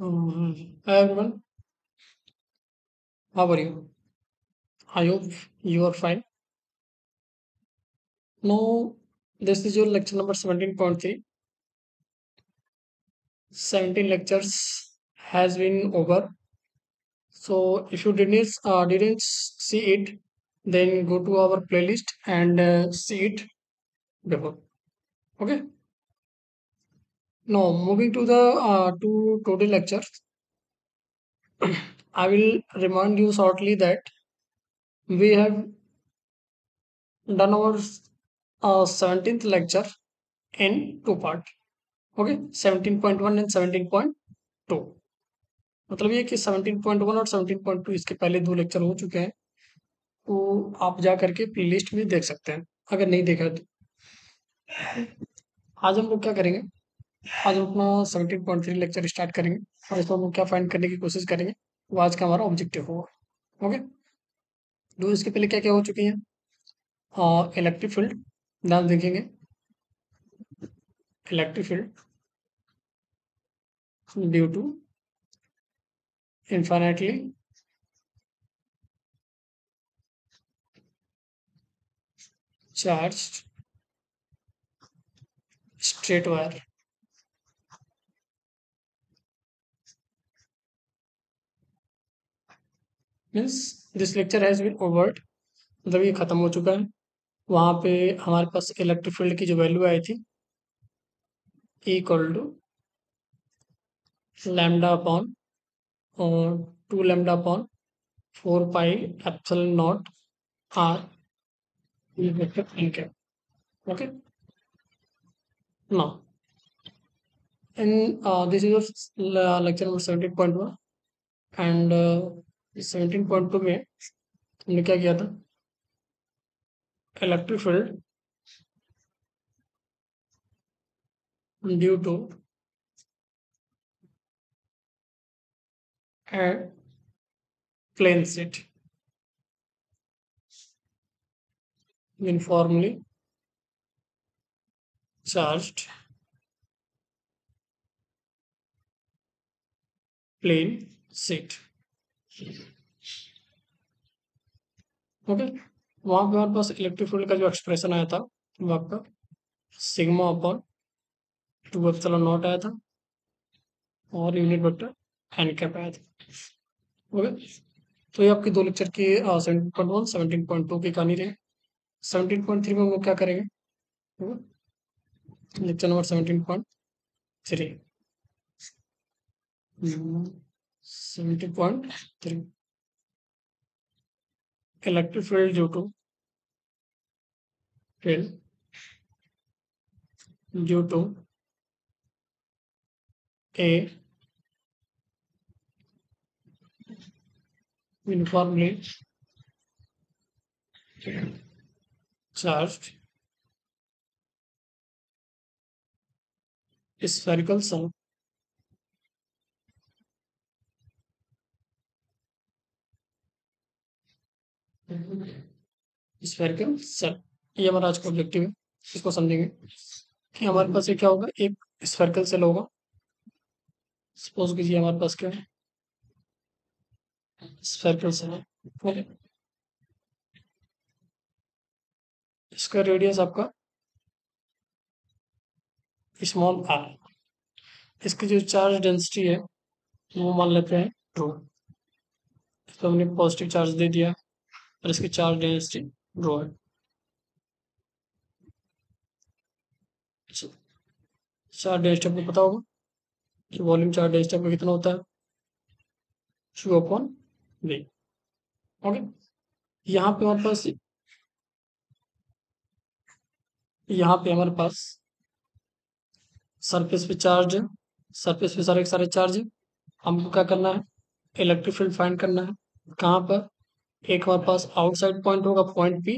Hi everyone, how are you? I hope you are fine. Now, this is your lecture number 17.3. 17 lectures has been over. So, if you didn't see it, then go to our playlist and see it before. Okay. Now, moving to the to total lectures, I will remind you shortly that we have done our 17th lecture in two parts. Okay 17.1 and 17.2 मतलब ये कि 17.1 और 17.2 इसके पहले दो lecture हो चुके हैं तो आप जा करके प्लेलिस्ट में देख सकते हैं अगर नहीं देखा है तो आज हम लोग क्या करेंगे आज हम अपना 17.3 लेक्चर स्टार्ट करेंगे और इसमें हम लोग क्या फाइंड करने की कोशिश करेंगे वो आज का हमारा ऑब्जेक्टिव होगा ओके दो इसके पहले क्या क्या हो चुकी हैं इलेक्ट्रिक फील्ड ध्यान देखेंगे electric field due to infinitely charged straight wire means this lecture has been over मतलब ये खत्म हो चुका है वहाँ पे हमारे पास इलेक्ट्रिक फील्ड की जो वैल्यू आई थी इक्वल टू लैम्डा अपॉन और 2 lambda upon 4 pi epsilon nought R vector N cap okay now in this is lecture number 17.1 and 17.2 में हमने क्या किया था electric field due to a plane sheet uniformly charged plane sheet okay वहां पे हमारे पास electric field का जो एक्सप्रेशन आया था वो आपका सिग्मा अपॉन 2 एप्सिलॉन नॉट आया था और यूनिट वेक्टर एन कैप आया था ओके तो ये आपकी दो लेक्चर की 17.1 17.2 की कहानी रही 17.3 में हम लोग क्या करेंगे lecture number 17.3 17.3 electric field due to field due to a uniformly charged spherical cell spherical cell ये हमारा आज का ऑब्जेक्टिव है इसको समझेंगे कि हमारे पास ये क्या होगा एक स्फेरिकल सेल होगा सपोज कीजिए हमारे पास क्या है स्फेरिकल सेल है ओके इसका रेडियस आपका स्मॉल आर इसकी जो चार्ज डेंसिटी है वो मान लेते हैं रो इसको हमने पॉजिटिव चार्ज दे दिया और इसकी चार्ज डेंसिटी रो है चार्ज डेंसिटी आपको पता होगा कि वॉल्यूम चार्ज डेंसिटी आपका कितना होता है Q अपॉन V ओके यहाँ पे हमारे पास सरफेस पे चार्ज है सरफेस पे सारे के सारे चार्ज है हमको क्या करना है इलेक्ट्रिक फील्ड फाइंड करना है कहाँ पर एक हमारे पास आउटसाइड पॉइंट होगा पॉइंट P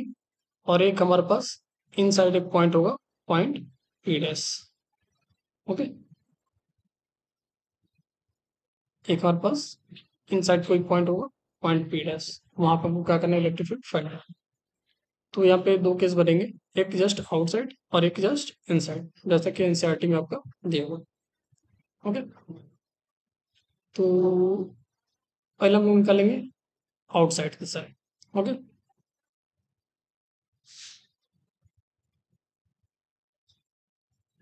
और एक हमारे पास इनसाइड एक पॉइंट होगा पॉइंट P डैश ओके एक हमारे पास इनसाइड कोई पॉइंट होगा पॉइंट P डैश वहां पर हमको क्या करना है इलेक्ट्रिक फील्ड फाइंड करना है तो यहाँ पे दो केस बनेंगे एक जस्ट आउटसाइड और एक जस्ट इनसाइड जैसा कि एनसीईआरटी में आपका दिया हुआ ओके तो पहले हम लोग निकालेंगे आउटसाइड की side. Okay,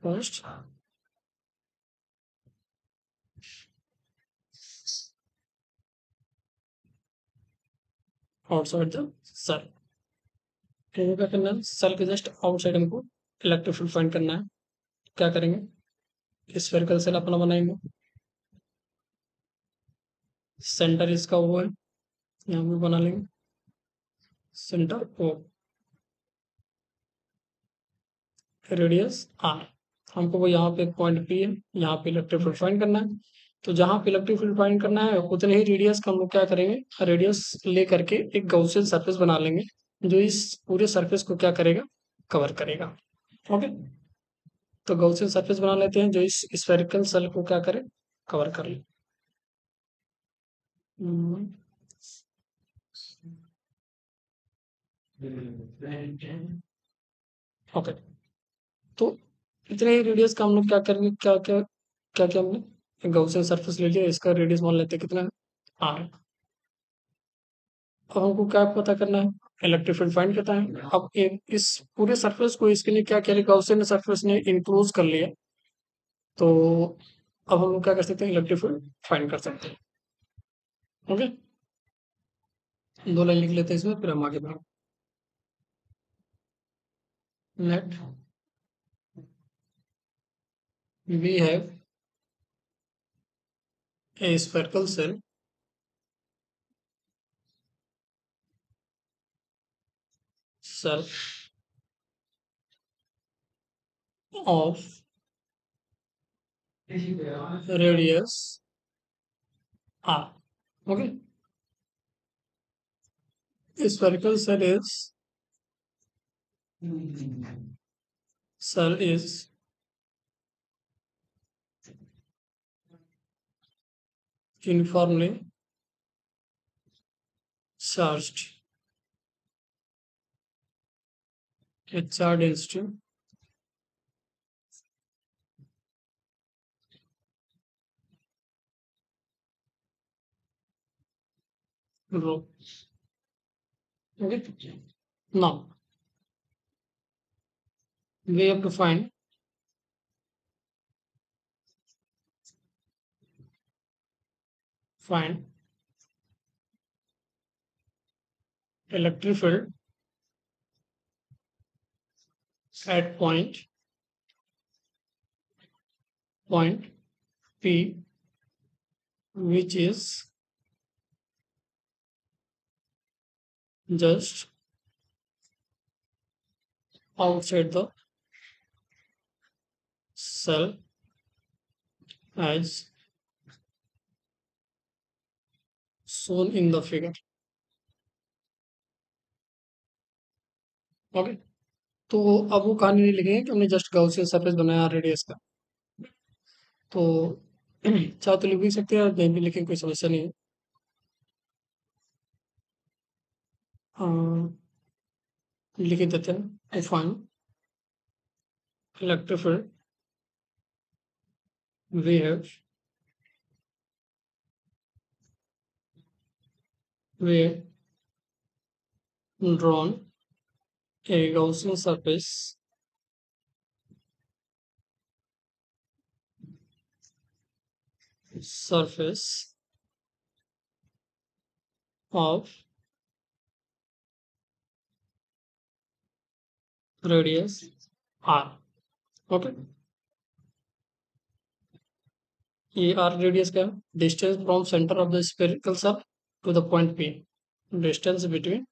first outside the cell. तो क्या करना है, सेल के जस्ट आउटसाइड हमको इलेक्ट्रिक फील्ड फाइंड करना है। क्या करेंगे, स्फेरिकल सेल अपना बनाएंगे, सेंटर इसका वो है, यहाँ पे बना लेंगे सेंटर ओ, रेडियस आर। हमको वो यहाँ पे पॉइंट पी है, यहाँ पे इलेक्ट्रिक फील्ड फाइंड करना है। तो जहाँ पे इलेक्ट्रिक फील्ड फाइंड करना है उतने ही रेडियस का हम लोग क्या करेंगे, रेडियस ले करके एक गॉसियन सरफेस बना लेंगे, जो इस पूरे सरफेस को क्या करेगा, कवर करेगा। ओके, तो गॉसियन सरफेस बना लेते हैं जो इस स्फेरिकल सेल को क्या करे, कवर कर ले। हम्म, ओके, तो इतने ही रेडियस का हम लोग क्या करेंगे, क्या क्या क्या क्या हमने गॉसियन सरफेस ले लिया, इसका रेडियस मान लेते हैं कितना है, आर। अब हमको क्या पता करना है, इलेक्ट्रिक फील्ड फाइंड करना है। अब इस पूरे सरफेस को इसके लिए क्या किया, गॉसियन सरफेस ने इंक्लोज कर लिया। तो अब हम लोग क्या कर सकते हैं, इलेक्ट्रिक फील्ड फाइंड कर सकते हैं। ओके, दो लाइन लिख लेते हैं इसमें, फिर हम आगे बढ़ें। Let we have a spherical cell of radius r. Okay, a spherical cell is uniformly charged. A charge density rho. Okay, now we have to find electric field at point P, which is just outside the cell as shown in the figure. Okay, तो अब वो कहानी नहीं लिखेंगे कि हमने just Gaussian surface बनाया radius का। तो चाहे तो लिख भी सकते हैं, नहीं भी लिखें कोई समस्या नहीं है। लिख देते हैं, fine electric field we have we drawn a Gaussian surface of radius r. Okay, ये r रेडियस का distance from centre of the spherical cell to the point P, distance between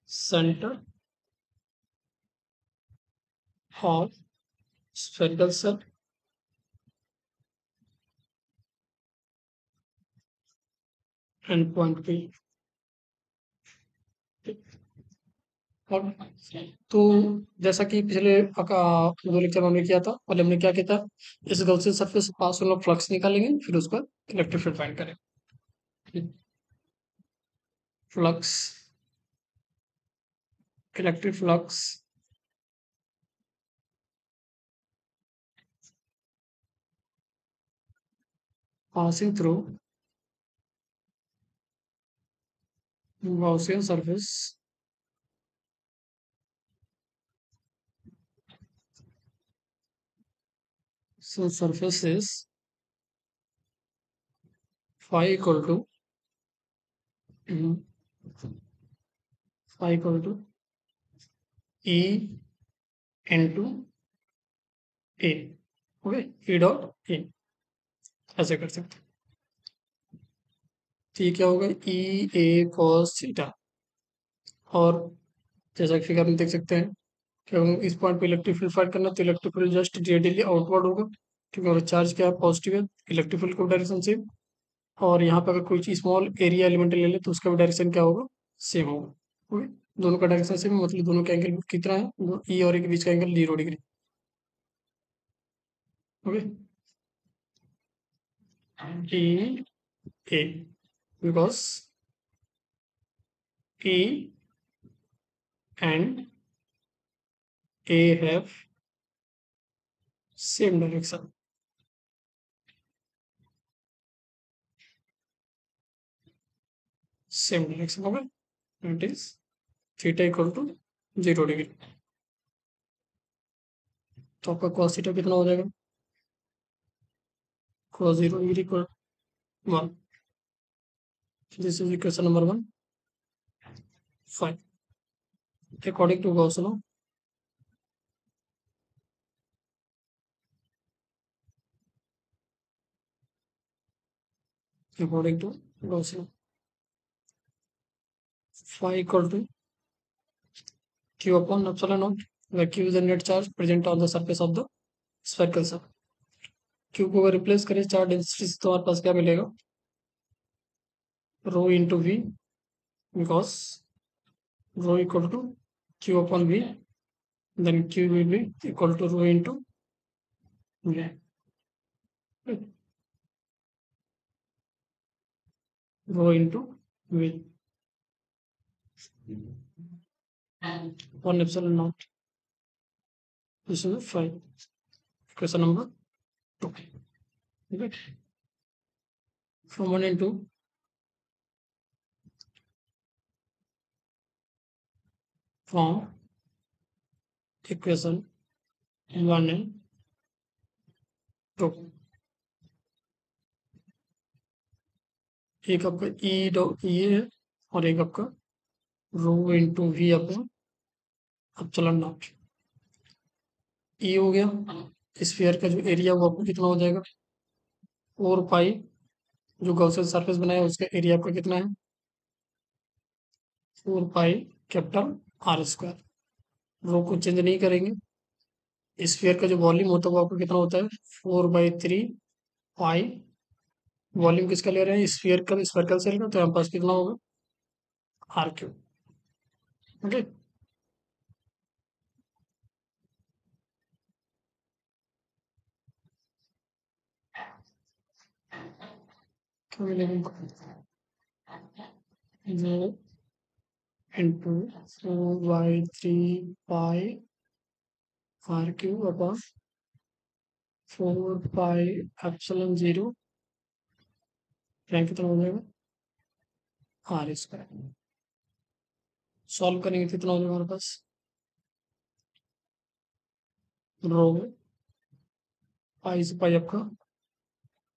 centre of spherical cell and point P। और तो जैसा कि पिछले दो lecture में हमने किया था, पहले हमने क्या किया था, इस गॉसियन सरफेस से पास होने फ्लक्स निकालेंगे, फिर उसका इलेक्ट्रिक फील्ड फाइंड करेंगे। Flux, electric flux passing through Gaussian surface. So surface is phi equal to mm, phi equal to E into A. Okay, E dot A ऐसे कर सकते हैं। तो ये क्या होगा, ई ए कॉस थीटा। और जैसा कि फिगर में देख सकते हैं कि हम इस पॉइंट पे इलेक्ट्रिक फील्ड फाइंड करना, तो electric field just radially outward होगा, क्योंकि अगर चार्ज क्या है, पॉजिटिव है, इलेक्ट्रिक फील्ड का डायरेक्शन सेम। और यहाँ पे अगर कोई स्मॉल एरिया एलिमेंट ले ले तो उसका भी डायरेक्शन क्या होगा, सेम होगा। ओके, दोनों का डायरेक्शन सेम है, मतलब दोनों का एंगल कितना है, ई और ए के बीच का angle 0 degree. Okay, E A, because E and A have same direction. Same direction होगा, it is theta equal to 0 degree. तो आपका cos थीटा कितना हो जाएगा, cos 0 degree equal 1। This is equation number 1 5 according to Gauss law. According to Gauss law, phi equal to q upon epsilon naught, where q is the net charge present on the surface of the spherical surface. q को अगर replace करें charge density से, तो हमारे पास क्या मिलेगा, rho into v, because rho equal to q upon v, then q will be equal to rho into v, rho into v, 1 epsilon naught. This is 5, question number 2. Okay, from 1 and 2, from equation 1 and 2, एक आपका ई डॉ ई है और एक आपका rho into v upon epsilon nought. E हो गया, sphere का जो एरिया वो आपको कितना हो जाएगा, 4 पाई, जो गॉसियन सरफेस बनाया उसका एरिया आपका कितना है, 4 पाई कैपिटल आर स्क्वायर। रो को चेंज नहीं करेंगे, स्फीयर का जो वॉल्यूम होता है वो आपको कितना होता है, 4/3 पाई। वॉल्यूम किसका ले रहे हैं, स्फीयर का, स्फेरिकल सेल का, तो हमारे पास कितना होगा, R³ ओके। क्या मिलेगा, into 4/3 pi upon 4 pi epsilon 0, कितना हो जाएगा, R²। सॉल्व करेंगे तो कितना हो जाएगा हमारे पास, रो पाई से पाई आपका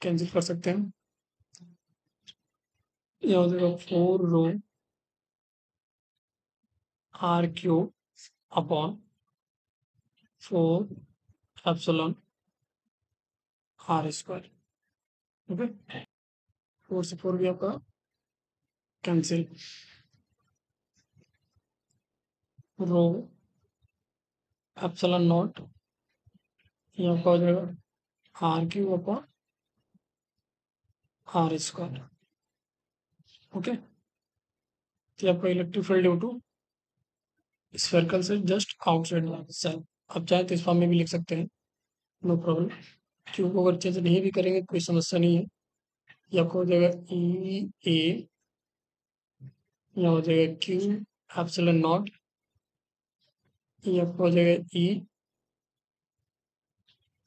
कैंसिल कर सकते हैं, यह हो जाएगा 4 रो R³ upon 4 epsilon R²। Okay, 4 से 4 भी आपका कैंसिल, रो एप्सिलॉन नॉट ये आपका हो जाएगा R³ अपॉन R²। ओके, तो आपका electric field due to spherical से जस्ट आउटसाइड सेल। आप चाहे तो इस फॉर्म में भी लिख सकते हैं, नो प्रॉब्लम। क्यू को अगर चेंज नहीं भी करेंगे कोई समस्या नहीं है। ये आपको हो जाएगा ई ए, यहाँ हो जाएगा क्यू एप्सिलॉन नॉट, ये आपको हो जाएगा ई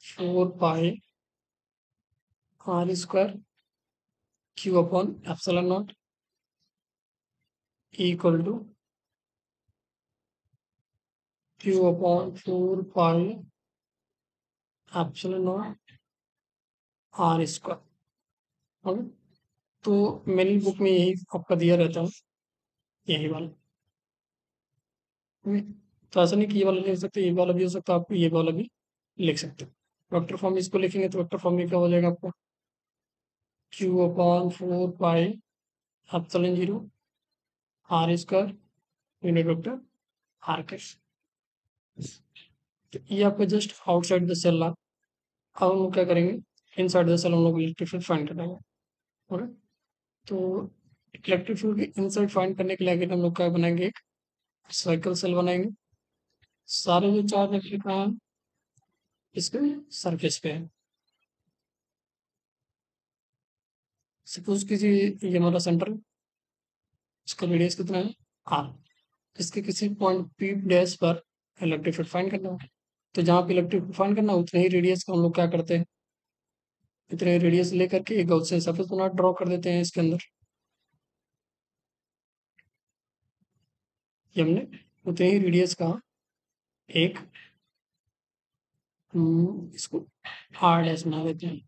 4 पाई R² Q upon epsilon naught equal to Q upon 4 pi epsilon naught R square. Okay, तो मेरी बुक में यही आपका दिया रहता है, यही वाला। ओके, तो ऐसा नहीं कि ये वाला नहीं हो सकता, ये वाला भी हो सकता, आप ये वाला भी लिख सकते हो। वेक्टर फॉर्म इसको लिखेंगे तो वेक्टर फॉर्म में क्या हो जाएगा आपको, Q upon 4 pi epsilon 0 R square unit vector R cash. तो ये आपका जस्ट आउटसाइड द सेल रहा। अब हम लोग क्या करेंगे, इनसाइड द सेल हम लोग इलेक्ट्रिक फील्ड फाइंड करेंगे। ओके, तो इलेक्ट्रिक फील्ड के इनसाइड फाइंड करने के लिए आगे हम लोग क्या बनाएंगे, एक सर्कल सेल बनाएंगे। सारे जो चार्ज एक्चुअली कहाँ है, इसके सरफेस पे है। सपोज कीजिए ये हमारा सेंटर है, इसका रेडियस कितना है आर। इसके किसी पॉइंट पी डैश पर इलेक्ट्रिक फील्ड फाइंड करना है। तो जहाँ पे इलेक्ट्रिक फील्ड फाइंड करना है उतने ही रेडियस का हम लोग क्या करते हैं, इतने रेडियस लेकर के एक गॉसियन सरफेस बना ड्रॉ कर देते हैं इसके अंदर। ये हमने उतने ही रेडियस का एक इसको आर डैश बना देते हैं।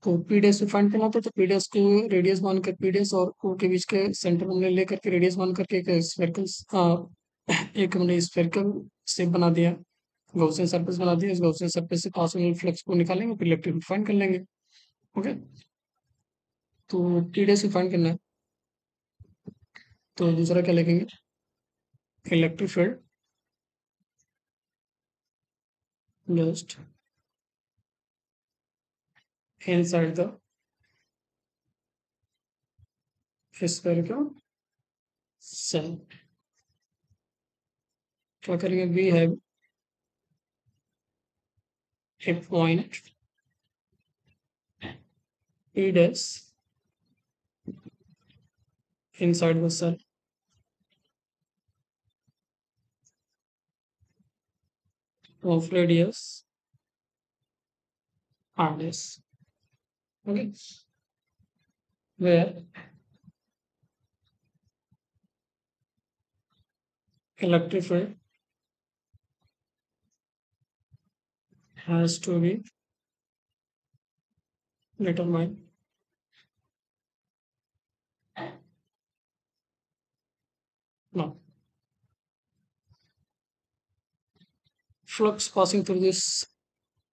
तो पी डैश से फाइंड करना होता है, तो पी डैश को रेडियस मान कर पी डैश और ओ के बीच के सेंटर हमने लेकर के रेडियस मान करके एक स्फेरिकल एक हमने स्फेरिकल शेप बना दिया, गॉसियन सरफेस बना दिया। इस गॉसियन सरफेस से पास होने फ्लक्स को निकालेंगे, फिर इलेक्ट्रिक फील्ड फाइंड कर लेंगे। ओके, तो पी डैश से फाइंड करना है, तो दूसरा क्या लिखेंगे, electric field just inside the spherical cell। क्या करेंगे, we have a point P dash inside the cell of radius R dash, okay, where electric field has to be determined now। Flux passing through this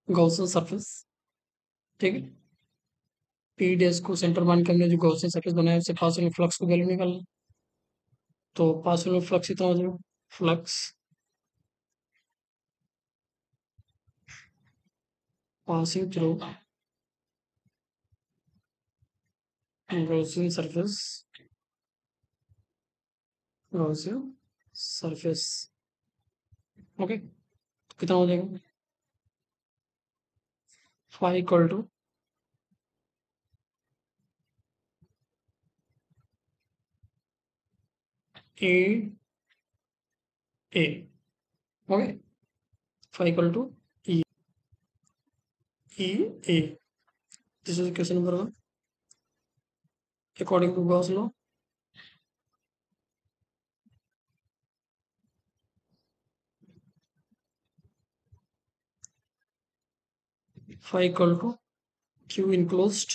Gaussian surface, ठीक है। P dash को centre मान के हमने जो Gaussian surface बनाया उससे पास होने फ्लक्स को वैल्यू निकालना। तो पास होने फ्लक्स इतना हो जाएगा, flux passing through Gaussian surface, Gaussian surface, okay. तो कितना हो जाएगा, phi equal to A A, okay, phi equal to E E A. This is question number 1 according to Gauss law। Phi equal to Q enclosed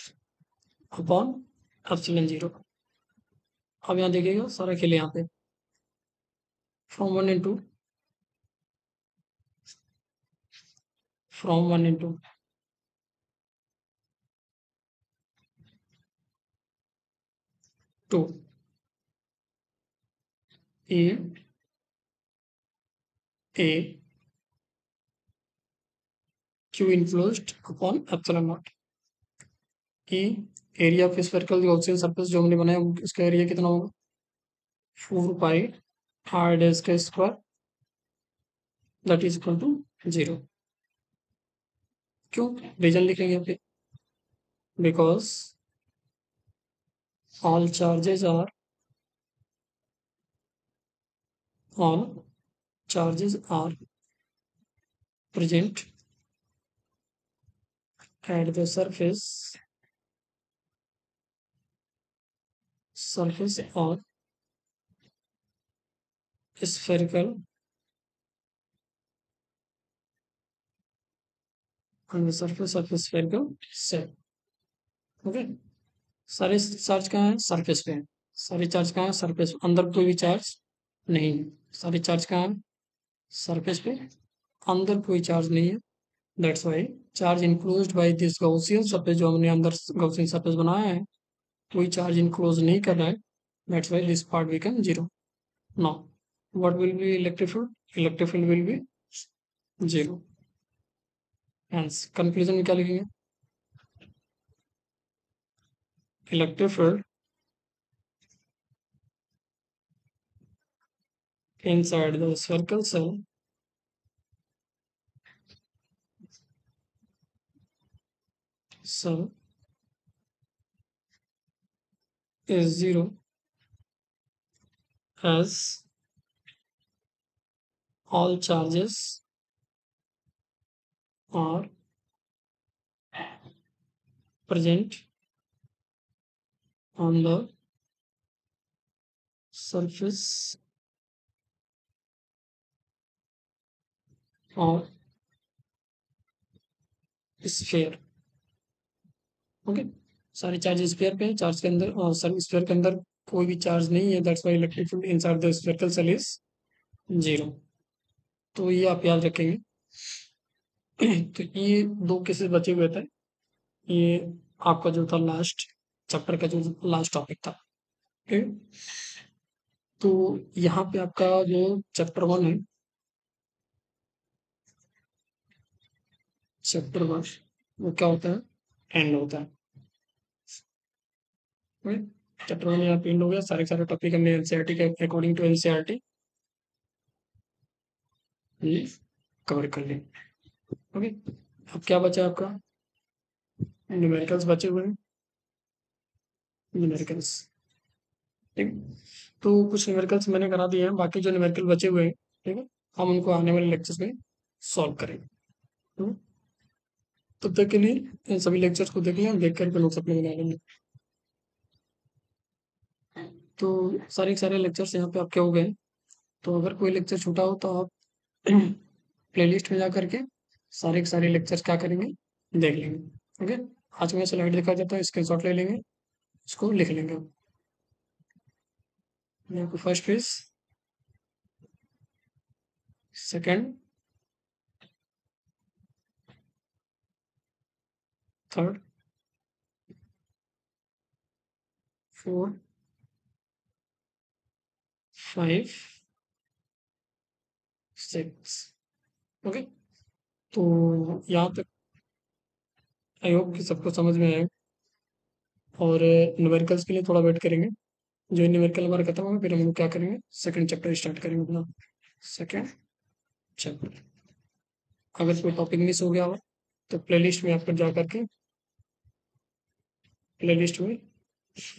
upon epsilon 0। अब यहाँ देखिएगा सारा खेल यहाँ पे from 1 into from 1 into to A A Q enclosed upon epsilon nought E area of spherical Gaussian surface जो हमने बनाया उसका एरिया कितना होगा, 4 पाई आर डैश का square that is equal to 0। क्यों, रीजन लिखेंगे यहाँ पे, because all charges are all charges are present at the surface surface or spherical on the surface of a spherical shape. Okay, सारे charge कहाँ है? Surface पे है। सारे चार्ज कहाँ है? सरफेस, अंदर कोई भी चार्ज नहीं है। सारे चार्ज कहाँ है? सरफेस पे, अंदर कोई चार्ज नहीं है। That's why charge enclosed by this Gaussian surface, जो हमने अंदर गॉसियन सरफेस बनाया है, कोई चार्ज इनक्लोज नहीं कर रहा है। That's why this part become zero. Now what will be electric field? Electric field will be zero. Hence conclusion में क्या लिखेंगे? Electric field inside the spherical cell is zero as all charges are present on the surface of sphere. Okay, सारे charge sphere पे हैं, charge के अंदर sir sphere के अंदर कोई भी चार्ज नहीं है। That's why electric field inside the spherical cell is zero. तो ये आप याद रखेंगे। तो ये दो केसेस बचे हुए थे। ये आपका जो था लास्ट चैप्टर का जो लास्ट टॉपिक था। ठीक, तो यहाँ पे आपका जो चैप्टर वन है, चैप्टर वन वो क्या होता है? एंड होता है। चैप्टर वन यहाँ पे एंड हो गया। सारे सारे टॉपिक हमने एनसीईआरटी के अकॉर्डिंग टू एनसीईआरटी ये कवर कर लिए। ओके, अब क्या बचा आपका? न्यूमेरिकल्स बचे हुए हैं। न्यूमेरिकल्स, ठीक, तो कुछ न्यूमेरिकल्स मैंने करा दिए हैं, बाकी जो न्यूमेरिकल बचे हुए हैं, ठीक है, हम उनको आने वाले लेक्चर्स में सॉल्व करेंगे। तब तक के लिए इन सभी लेक्चर्स को देख लें, देख करके नोट्स अपने बना लेंगे। तो सारे सारे लेक्चर्स यहाँ पे आपके हो गए। तो अगर कोई लेक्चर छूटा हो तो आप प्लेलिस्ट में जा करके सारे के सारे लेक्चर्स क्या करेंगे? देख लेंगे। ओके, आज मैं स्लाइड दिखा देता हूँ, स्क्रीनशॉट ले लेंगे, इसको लिख लेंगे। यहाँ पे first page, second, third, four, five, six. Okay, तो यहाँ तक आई होप कि सबको समझ में आए। और न्यूमेरिकल्स के लिए थोड़ा वेट करेंगे। जो न्यूमेरिकल हमारा खत्म होगा फिर हम लोग क्या करेंगे? सेकंड चैप्टर स्टार्ट करेंगे अपना सेकंड चैप्टर। अगर कोई टॉपिक मिस हो गया हो तो प्लेलिस्ट में आप जा करके प्लेलिस्ट में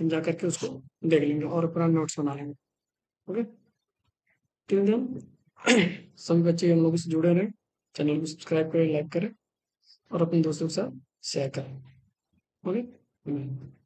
जा करके उसको देख लेंगे और अपना नोट्स बना लेंगे। ओके, टिल देन सभी बच्चे हम लोग से जुड़े रहें, चैनल को सब्सक्राइब करें, लाइक करें और अपने दोस्तों के साथ शेयर करें। ओके।